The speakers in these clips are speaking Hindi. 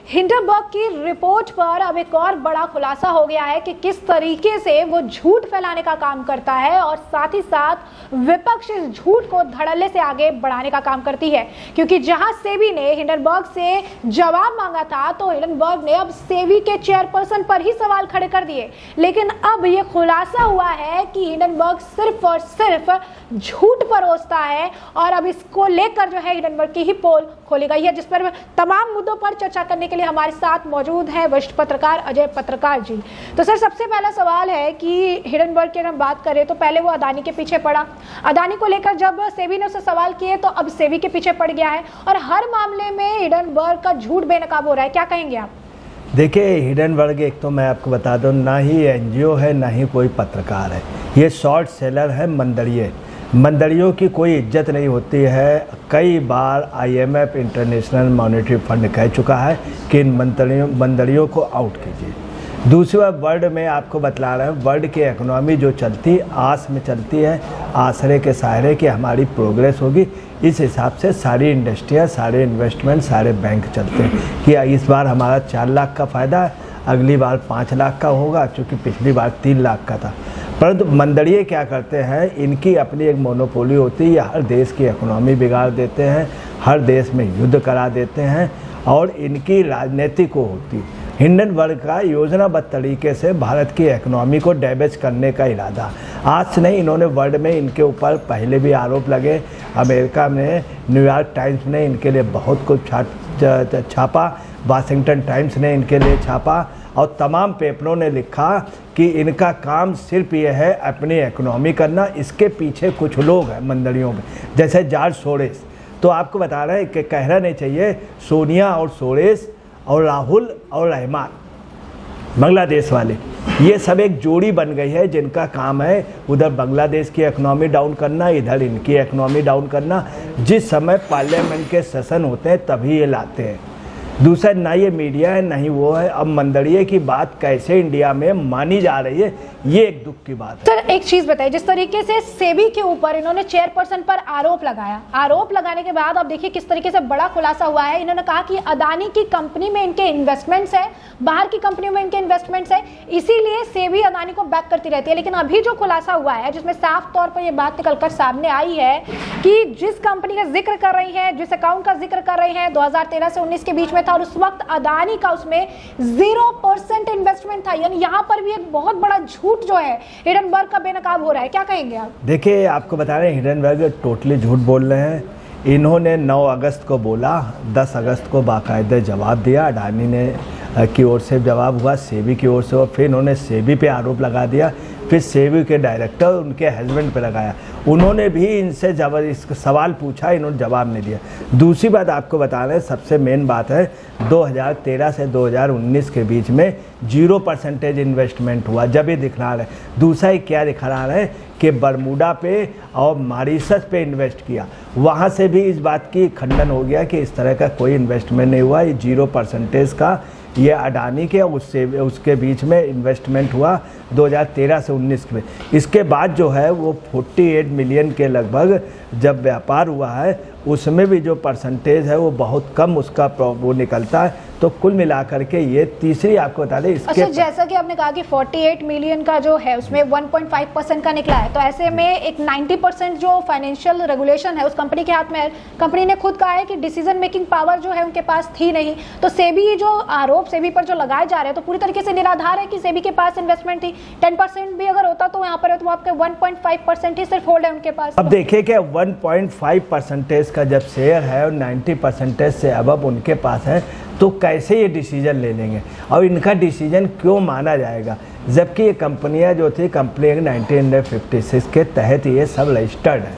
हिंडनबर्ग की रिपोर्ट पर अब एक और बड़ा खुलासा हो गया है कि किस तरीके से वो झूठ फैलाने का काम करता है और साथ ही साथ विपक्ष इस झूठ को धड़ल्ले से आगे बढ़ाने का काम करती है। क्योंकि जहां सेबी ने हिंडनबर्ग से जवाब मांगा था तो हिंडनबर्ग ने अब सेबी के चेयरपर्सन पर ही सवाल खड़े कर दिए। लेकिन अब ये खुलासा हुआ है कि हिंडनबर्ग सिर्फ और सिर्फ झूठ परोसता है और अब इसको लेकर जो है हिंडनबर्ग की ही पोल खोली गई है, जिस पर तमाम मुद्दों पर चर्चा करने के लिए हमारे साथ मौजूद है वरिष्ठ पत्रकार अजय पत्रकार जी। तो सर, सबसे पहला सवाल है कि हिंडनबर्ग की अगर हम बात करें तो पहले वो अदानी के पीछे पड़ा, अदानी को लेकर जब सेबी ने उससे सवाल किए तो अब सेबी के पीछे पड़ गया है और हर मामले में हिंडनबर्ग का झूठ बेनकाब हो रहा है। क्या कहेंगे आप? देखिए, हिंडनबर्ग एक तो मैं आपको बता दूं, ना ही एनजीओ है ना ही कोई पत्रकार है, ये शॉर्ट सेलर है, मंदड़िए। मंदड़ियों की कोई इज्जत नहीं होती है। कई बार आईएमएफ इंटरनेशनल मॉनेटरी फंड कह चुका है कि इन मंदड़ियों को आउट कीजिए। दूसरी बात, वर्ल्ड में आपको बतला रहे हैं, वर्ल्ड की इकोनॉमी जो चलती आस में चलती है, आसरे के सहारे कि हमारी प्रोग्रेस होगी, इस हिसाब से सारी इंडस्ट्रियाँ, सारे इन्वेस्टमेंट, सारे बैंक चलते हैं कि इस बार हमारा 4 लाख का फ़ायदा है, अगली बार 5 लाख का होगा, क्योंकि पिछली बार 3 लाख का था। परंतु मंदड़िए क्या करते हैं, इनकी अपनी एक मोनोपोली होती है, ये हर देश की इकोनॉमी बिगाड़ देते हैं, हर देश में युद्ध करा देते हैं और इनकी राजनीतिक को होती है। हिंडनबर्ग का योजनाबद्ध तरीके से भारत की इकोनॉमी को डैमेज करने का इरादा। आज से नहीं, इन्होंने वर्ल्ड में इनके ऊपर पहले भी आरोप लगे। अमेरिका में न्यूयॉर्क टाइम्स ने इनके लिए बहुत कुछ छापा, वाशिंगटन टाइम्स ने इनके लिए छापा और तमाम पेपरों ने लिखा कि इनका काम सिर्फ ये है अपनी इकोनॉमी करना। इसके पीछे कुछ लोग हैं मंदड़ियों में, जैसे जॉर्ज सोरेस। तो आपको बता रहे हैं कि कहना नहीं चाहिए, सोनिया और सोरेस और राहुल और रहमान, बांग्लादेश वाले, ये सब एक जोड़ी बन गई है जिनका काम है उधर बांग्लादेश की इकोनॉमी डाउन करना, इधर इनकी इकोनॉमी डाउन करना। जिस समय पार्लियामेंट के सेशन होते हैं तभी ये लाते हैं। दूसरा, ना ये मीडिया है ना ही वो है। अब मंदड़िए की बात कैसे इंडिया में मानी जा रही है, ये एक दुख की बात है। सर, एक चीज बताइए, जिस तरीके से सेबी के ऊपर इन्होंने चेयरपर्सन पर आरोप लगाया, आरोप लगाने के बाद अब देखिए किस तरीके से बड़ा खुलासा हुआ है। इन्होंने कहा कि अदानी की कंपनी में इनके इन्वेस्टमेंट्स है, बाहर की कंपनियों में इनके इन्वेस्टमेंट्स है, इसीलिए सेबी अदानी को बैक करती रहती है। लेकिन अभी जो खुलासा हुआ है जिसमें साफ तौर पर यह बात निकलकर सामने आई है कि जिस कंपनी का जिक्र कर रही है, जिस अकाउंट का जिक्र कर रही है, 2013 से 19 के बीच में था और उस वक्त अदानी का उसमें 0% इन्वेस्टमेंट था। यानी यहाँ पर भी एक बहुत बड़ा झूठ जो है हिंडनबर्ग का बेनकाब हो रहा है। क्या कहेंगे आप? देखिए, आपको बता रहे हैं हिंडनबर्ग टोटली झूठ बोल रहे हैं। इन्होंने 9 अगस्त को बोला, 10 अगस्त को बाकायदे जवाब दिया, अडानी ने की ओर से जवाब हुआ, सेबी की ओर से, और फिर इन्होंने सेबी पे आरोप लगा दिया, फिर सेबी के डायरेक्टर उनके हस्बैंड पे लगाया। उन्होंने भी इनसे जबरदस्त सवाल पूछा, इन्होंने जवाब नहीं दिया। दूसरी बात आपको बता रहे हैं, सबसे मेन बात है 2013 से 2019 के बीच में 0% इन्वेस्टमेंट हुआ, जब ये दिखा रहे हैं। दूसरा ही क्या दिखा रहा है कि बरमूडा पे और मॉरिशस पे इन्वेस्ट किया, वहाँ से भी इस बात की खंडन हो गया कि इस तरह का कोई इन्वेस्टमेंट नहीं हुआ। ये 0% का ये अडानी के उसके बीच में इन्वेस्टमेंट हुआ 2013 से 19 में। इसके बाद जो है वो 48 मिलियन के लगभग जब व्यापार हुआ है, उसमें भी जो परसेंटेज है वो बहुत कम उसका वो निकलता है। तो कुल मिलाकर के ये तीसरी आपको बता दें इसके। अच्छा, जैसा कि आपने कहा कि 48 मिलियन का जो है उसमें 1.5% का निकला है, तो ऐसे में एक 90% जो फाइनेंशियल रेगुलेशन है उस कंपनी के हाथ में है। कंपनी ने खुद कहा है कि डिसीजन मेकिंग पावर जो है उनके पास थी नहीं। तो सेबी जो आरोप सेबी पर जो लगाए जा रहे हैं तो पूरी तरीके से निराधार है कि सेबी के पास इन्वेस्टमेंट थी। 10% भी अगर होता तो यहाँ पर तो आपके 1.5% ही सिर्फ होल्ड है उनके पास। अब देखिए कि 1.5% का जब शेयर है और 90% से अब उनके पास है, तो कैसे ये डिसीजन ले लेंगे और इनका डिसीजन क्यों माना जाएगा, जबकि ये कंपनियां जो थी कंपनी 1956 के तहत ये सब रजिस्टर्ड है।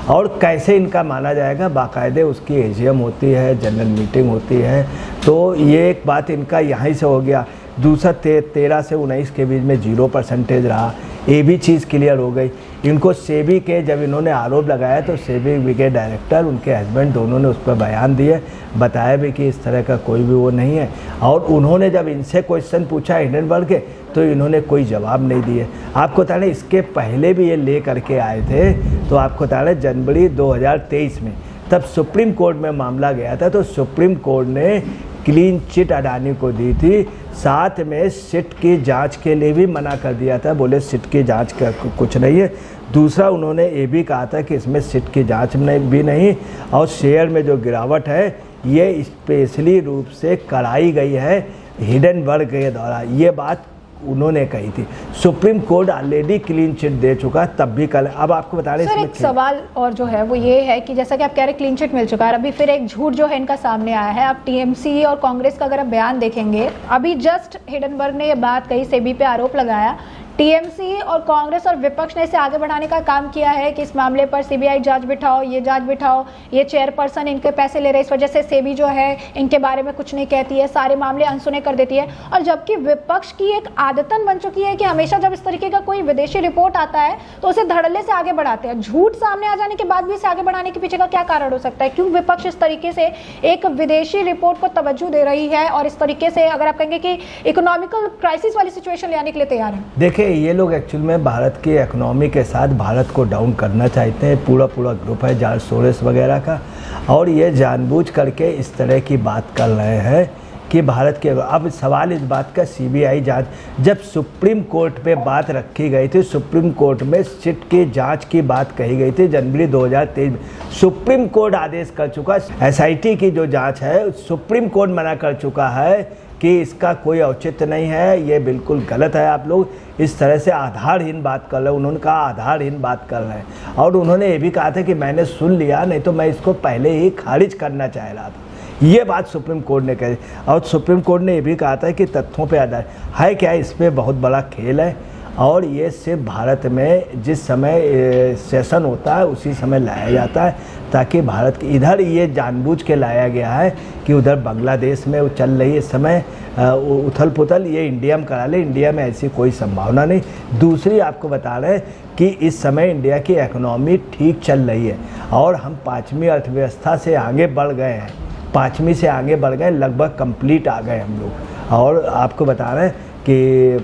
और कैसे इनका माना जाएगा, बाकायदे उसकी एजीएम होती है, जनरल मीटिंग होती है। तो ये एक बात इनका यहीं से हो गया। दूसरा 13 से 19 के बीच में 0% रहा, ये भी चीज़ क्लियर हो गई। इनको सेबी के जब इन्होंने आरोप लगाया तो सेबी के डायरेक्टर, उनके हस्बैंड, दोनों ने उस पर बयान दिए, बताया भी कि इस तरह का कोई भी वो नहीं है। और उन्होंने जब इनसे क्वेश्चन पूछा हिंडनबर्ग के, तो इन्होंने कोई जवाब नहीं दिए। आपको बता रहे इसके पहले भी ये ले करके आए थे, तो आपको बता रहे जनवरी 2023 में तब सुप्रीम कोर्ट में मामला गया था, तो सुप्रीम कोर्ट ने क्लीन चिट अडानी को दी थी, साथ में सिट की जांच के लिए भी मना कर दिया था, बोले सिट की जांच का कुछ नहीं है। दूसरा उन्होंने ये भी कहा था कि इसमें सिट की जांच भी नहीं, और शेयर में जो गिरावट है ये स्पेशली रूप से कराई गई है हिडेनबर्ग के द्वारा, ये बात उन्होंने कही थी। Supreme Court already clean chit दे चुका, तब भी कल। अब आपको बता रहे सर, एक सवाल और जो है वो ये है कि जैसा कि आप कह रहे हैं क्लीन चिट मिल चुका है, अभी फिर एक झूठ जो है इनका सामने आया है। आप टीएमसी और कांग्रेस का अगर आप बयान देखेंगे, अभी जस्ट हिडेनबर्ग ने ये बात कही, सेबी पे आरोप लगाया, टीएमसी और कांग्रेस और विपक्ष ने इसे आगे बढ़ाने का काम किया है कि इस मामले पर सीबीआई जांच बिठाओ, ये जांच बिठाओ, ये चेयरपर्सन इनके पैसे ले रहे, इस वजह से सेबी जो है इनके बारे में कुछ नहीं कहती है, सारे मामले अनसुने कर देती है। और जबकि विपक्ष की एक आदतन बन चुकी है कि हमेशा जब इस तरीके का कोई विदेशी रिपोर्ट आता है तो उसे धड़ल्ले से आगे बढ़ाते हैं। झूठ सामने आ जाने के बाद भी इसे आगे बढ़ाने के पीछे का क्या कारण हो सकता है? क्यों विपक्ष इस तरीके से एक विदेशी रिपोर्ट को तवज्जो दे रही है और इस तरीके से अगर आप कहेंगे कि इकोनॉमिकल क्राइसिस वाली सिचुएशन ले आने के लिए तैयार है? देखिए, ये लोग एक्चुअल में भारत की इकोनॉमी के साथ भारत को डाउन करना चाहते हैं। पूरा ग्रुप है जॉर्ज सोरोस वगैरह का, और ये जानबूझ करके इस तरह की बात कर रहे हैं कि भारत के। अब सवाल इस बात का, सीबीआई जांच जब सुप्रीम कोर्ट पे बात रखी गई थी, सुप्रीम कोर्ट में सिट की जांच की बात कही गई थी जनवरी 2023 में, सुप्रीम कोर्ट आदेश कर चुका। एसआईटी की जो जांच है सुप्रीम कोर्ट मना कर चुका है कि इसका कोई औचित्य नहीं है, ये बिल्कुल गलत है। आप लोग इस तरह से आधारहीन बात कर रहे हैं, उन्होंने कहा आधारहीन बात कर रहे हैं। और उन्होंने ये भी कहा था कि मैंने सुन लिया, नहीं तो मैं इसको पहले ही खारिज करना चाह रहा था। ये बात सुप्रीम कोर्ट ने कही, और सुप्रीम कोर्ट ने ये भी कहा था कि तथ्यों पे आधार है क्या, इस पर बहुत बड़ा खेल है, और ये सिर्फ भारत में जिस समय सेशन होता है उसी समय लाया जाता है, ताकि भारत के इधर ये जानबूझ के लाया गया है कि उधर बांग्लादेश में वो चल रही है इस समय उथल पुथल, ये इंडिया में करा ले। इंडिया में ऐसी कोई संभावना नहीं। दूसरी आपको बता रहे हैं कि इस समय इंडिया की इकोनॉमी ठीक चल रही है, और हम 5वीं अर्थव्यवस्था से आगे बढ़ गए हैं, 5वीं से आगे बढ़ गए, लगभग कंप्लीट आ गए हम लोग। और आपको बता रहे हैं कि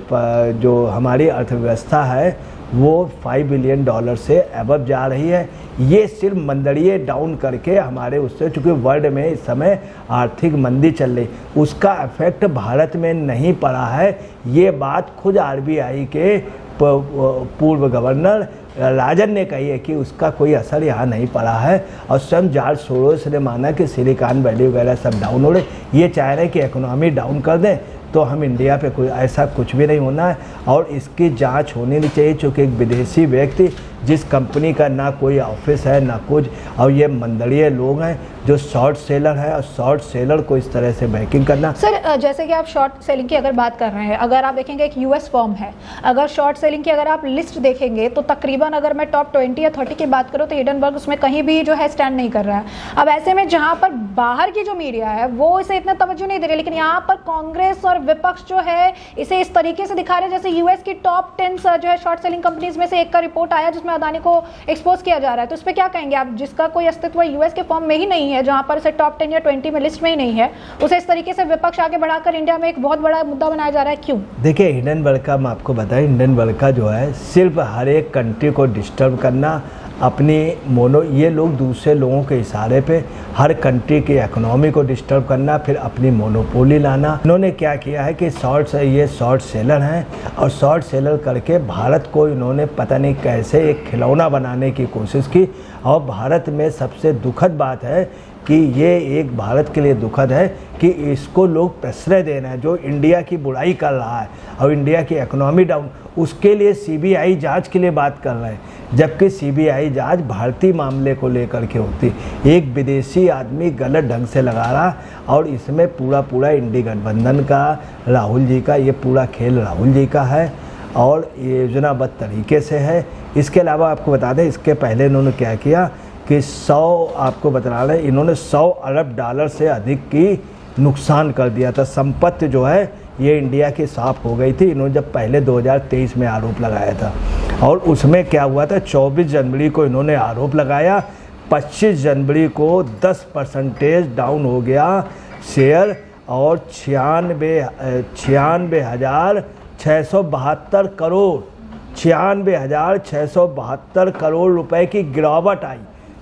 जो हमारी अर्थव्यवस्था है वो $5 बिलियन से अबव जा रही है। ये सिर्फ मंदड़िए डाउन करके हमारे उससे, चूँकि वर्ल्ड में इस समय आर्थिक मंदी चल रही, उसका इफेक्ट भारत में नहीं पड़ा है। ये बात खुद आरबीआई के पूर्व गवर्नर राजन ने कही है कि उसका कोई असर यहाँ नहीं पड़ा है, और स्वयं जॉर्ज सोरोस ने माना कि सिलिकॉन वैली वगैरह सब डाउन हो रहे, ये चाह रहे हैं कि इकोनॉमी डाउन कर दें तो हम इंडिया पे कोई ऐसा कुछ भी नहीं होना है, और इसकी जांच होनी नहीं चाहिए। चूँकि एक विदेशी व्यक्ति जिस कंपनी का ना कोई ऑफिस है ना कुछ, और ये मंदड़िए लोग हैं जो शॉर्ट सेलर है, और शॉर्ट सेलर को इस तरह से बैकिंग करना। सर, जैसे कि आप शॉर्ट सेलिंग की अगर बात कर रहे हैं, अगर आप देखेंगे एक यूएस फर्म है, अगर शॉर्ट सेलिंग की अगर आप लिस्ट देखेंगे तो तकरीबन अगर मैं टॉप 20 या 30 की बात करूँ तो हिडेनबर्ग उसमें कहीं भी जो है स्टैंड नहीं कर रहा है। अब ऐसे में जहाँ पर बाहर की जो मीडिया है वो इसे इतना तवज्जो नहीं दे रही, लेकिन यहाँ पर कांग्रेस और विपक्ष जो है इसे इस तरीके से दिखा रहे हैं जैसे यूएस की टॉप 10 जो है शॉर्ट सेलिंग कंपनीज में से एक का रिपोर्ट आया जिसमें अदानी को एक्सपोज किया जा रहा है। तो इस पर क्या कहेंगे आप, जिसका कोई अस्तित्व यूएस के फॉर्म में ही नहीं है, जहां पर इसे टॉप 10 या 20 में लिस्ट में ही नहीं है, उसे इस तरीके से विपक्ष आगे बढ़ाकर इंडिया में एक बहुत बड़ा मुद्दा बनाया जा रहा है, क्यों? देखिए, हिडेनबर्ग का मैं आपको बताएं, हिडेनबर्ग का जो है सिर्फ हर एक कंट्री को डिस्टर्ब करना, अपनी ये लोग दूसरे लोगों के इशारे पे हर कंट्री की इकोनॉमी को डिस्टर्ब करना, फिर अपनी मोनोपोली लाना। इन्होंने क्या किया है कि ये शॉर्ट सेलर हैं, और शॉर्ट सेलर करके भारत को इन्होंने पता नहीं कैसे एक खिलौना बनाने की कोशिश की। और भारत में सबसे दुखद बात है कि ये एक भारत के लिए दुखद है कि इसको लोग प्रश्रय दे रहे हैं, जो इंडिया की बुराई कर रहा है और इंडिया की इकोनॉमी डाउन, उसके लिए सीबीआई जांच के लिए बात कर रहे हैं, जबकि सीबीआई जांच भारतीय मामले को लेकर के होती। एक विदेशी आदमी गलत ढंग से लगा रहा, और इसमें पूरा इंडी गठबंधन का, राहुल जी का, ये पूरा खेल राहुल जी का है और योजनाबद्ध तरीके से है। इसके अलावा आपको बता दें, इसके पहले इन्होंने क्या किया कि आपको बता रहे हैं, इन्होंने $100 अरब से अधिक की नुकसान कर दिया था। संपत्ति जो है ये इंडिया की साफ हो गई थी, इन्होंने जब पहले 2023 में आरोप लगाया था। और उसमें क्या हुआ था, 24 जनवरी को इन्होंने आरोप लगाया, 25 जनवरी को 10% डाउन हो गया शेयर, और 96,672 करोड़ 96,672 करोड़ रुपए की गिरावट आई।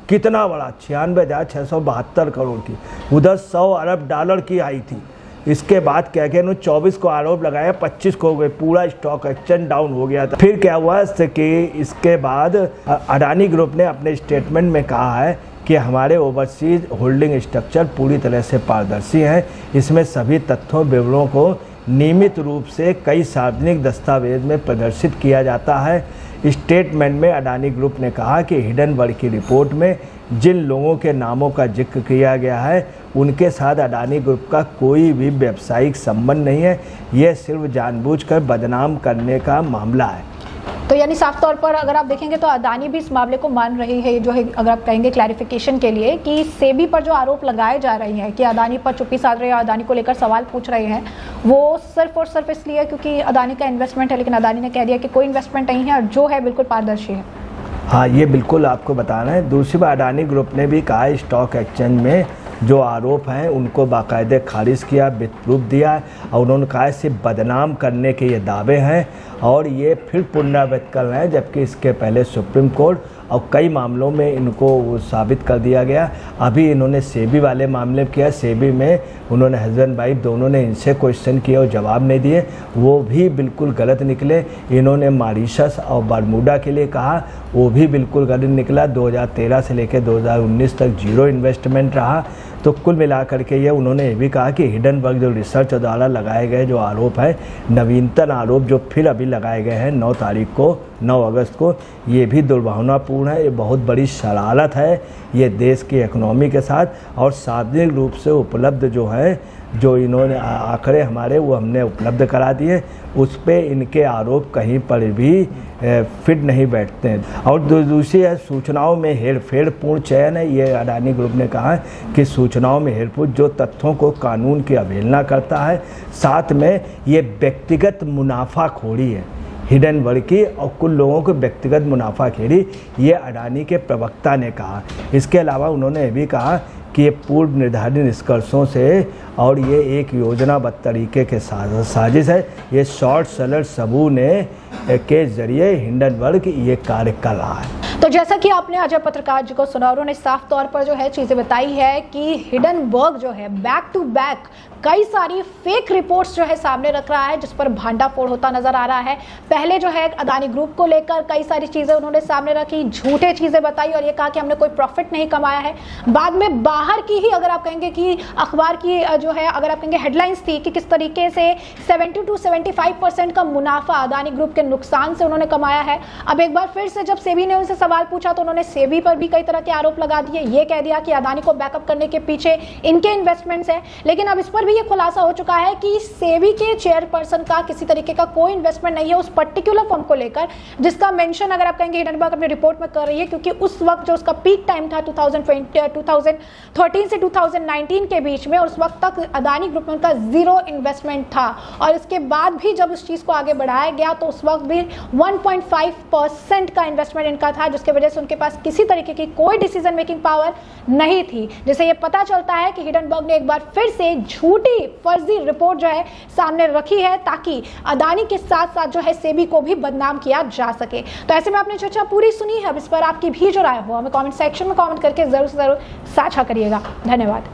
कितना बड़ा, 96,672 करोड़ की, उधर $100 अरब की आई थी। इसके बाद क्या क्या इन्होंने 24 को आरोप लगाया, 25 को हो गए, पूरा स्टॉक एक्सचेंज डाउन हो गया था। फिर क्या हुआ कि इसके बाद अडानी ग्रुप ने अपने स्टेटमेंट में कहा है कि हमारे ओवरसीज होल्डिंग स्ट्रक्चर पूरी तरह से पारदर्शी हैं, इसमें सभी तथ्यों विवरणों को नियमित रूप से कई सार्वजनिक दस्तावेज में प्रदर्शित किया जाता है। स्टेटमेंट में अडानी ग्रुप ने कहा कि हिडनबर्ग की रिपोर्ट में जिन लोगों के नामों का जिक्र किया गया है उनके साथ अडानी ग्रुप का कोई भी व्यावसायिक संबंध नहीं है, यह सिर्फ जानबूझकर बदनाम करने का मामला है। तो यानी साफ तौर पर अगर आप देखेंगे तो अडानी भी इस मामले को मान रही है, जो है अगर आप कहेंगे क्लैरिफिकेशन के लिए, कि सेबी पर जो आरोप लगाए जा रहे हैं कि अडानी पर चुप्पी साध रहे हैं, अडानी को लेकर सवाल पूछ रहे हैं, वो सिर्फ और सिर्फ इसलिए क्योंकि अडानी का इन्वेस्टमेंट है, लेकिन अडानी ने कह दिया कि कोई इन्वेस्टमेंट नहीं है और जो है बिल्कुल पारदर्शी है। हाँ, ये बिल्कुल आपको बताना है। दूसरी बात, अडानी ग्रुप ने भी कहा स्टॉक एक्सचेंज में जो आरोप हैं उनको बाकायदे खारिज किया, विद प्रूफ दिया, और उन्होंने कहा सिर्फ बदनाम करने के ये दावे हैं और ये फिर पुनरावृत्त कर रहे हैं, जबकि इसके पहले सुप्रीम कोर्ट और कई मामलों में इनको वो साबित कर दिया गया। अभी इन्होंने सेबी वाले मामले किया, सेबी में उन्होंने हस्बैंड वाइफ दोनों ने इनसे क्वेश्चन किए और जवाब नहीं दिए, वो भी बिल्कुल गलत निकले। इन्होंने मॉरिशस और बरमूडा के लिए कहा, वो भी बिल्कुल गलत निकला। 2013 से लेकर 2019 तक जीरो इन्वेस्टमेंट रहा। तो कुल मिलाकर के ये उन्होंने ये भी कहा कि हिडनबर्ग जो रिसर्च द्वारा लगाए गए जो आरोप है, नवीनतम आरोप जो फिर अभी लगाए गए हैं 9 अगस्त को, ये भी दुर्भावनापूर्ण है, ये बहुत बड़ी शरारत है ये देश की इकोनॉमी के साथ। और सार्वजनिक रूप से उपलब्ध जो है, जो इन्होंने आंकड़े हमारे वो हमने उपलब्ध करा दिए, उस पे इनके आरोप कहीं पर भी फिट नहीं बैठते हैं। और दूसरी है सूचनाओं में हेरफेरपूर्ण चयन है। ये अडानी ग्रुप ने कहा कि सूचनाओं में हेरफेर जो तथ्यों को कानून की अवहेलना करता है, साथ में ये व्यक्तिगत मुनाफाखोरी है हिडनबर्ग की, और कुछ लोगों को व्यक्तिगत मुनाफाखोरी, ये अडानी के प्रवक्ता ने कहा। इसके अलावा उन्होंने ये भी कहा कि ये पूर्व निर्धारित निष्कर्षों से और ये एक योजनाबद्ध तरीके के साजिश है, ये शॉर्ट सेलर समूह ने के जरिए हिडनबर्ग ये कार्य कर रहा है। तो जैसा कि आपने अजय पत्रकार जी को सुना, उन्होंने साफ तौर पर जो है चीज़ें बताई है कि हिडनबर्ग जो है बैक टू बैक कई सारी फेक रिपोर्ट्स जो है सामने रख रहा है, जिस पर भांडाफोड़ होता नजर आ रहा है। पहले जो है अडानी ग्रुप को लेकर कई सारी चीज़ें उन्होंने सामने रखी, झूठे चीज़ें बताई और ये कहा कि हमने कोई प्रॉफिट नहीं कमाया है। बाद में बाहर की ही अगर आप कहेंगे कि अखबार की जो है अगर आप कहेंगे हेडलाइंस थी कि किस तरीके से 70 to 75% का मुनाफा अडानी ग्रुप के नुकसान से उन्होंने कमाया है। अब एक बार फिर से जब सेबी ने उनसे सवाल पूछा तो उन्होंने सेबी पर भी कई तरह के आरोप लगा दिए, ये कह दिया कि अडानी को बैकअप करने के पीछे इनके इन्वेस्टमेंट्स है। लेकिन अब इस पर ये खुलासा हो चुका है कि सेबी के चेयरपर्सन का किसी तरीके का कोई इन्वेस्टमेंट नहीं है उस पर्टिकुलर फर्म को लेकर, जिसका मेंशन अगर आप कहेंगे हिडनबर्ग अपनी रिपोर्ट में कर रही है, क्योंकि उस वक्त जो उसका पीक टाइम था 2013 से 2019 के बीच में, और उस वक्त तक अडानी ग्रुप में उनका जीरो इन्वेस्टमेंट था। और इसके बाद भी जब उस चीज़ को आगे बढ़ाया गया तो उस वक्त भी 1.5% का इन्वेस्टमेंट इनका था, जिसकी वजह से उनके पास किसी तरीके की कोई डिसीजन मेकिंग पावर नहीं थी। जिससे ये पता चलता है कि हिडनबर्ग ने एक बार फिर से झूठी फर्जी रिपोर्ट जो है सामने रखी है, ताकि अडानी के साथ साथ जो है सेबी को भी बदनाम किया जा सके। तो ऐसे में आपने चर्चा पूरी सुनी है, अब इस पर आपकी भी जो राय हो हमें कमेंट सेक्शन में कमेंट करके जरूर से जरूर साझा करिएगा। धन्यवाद।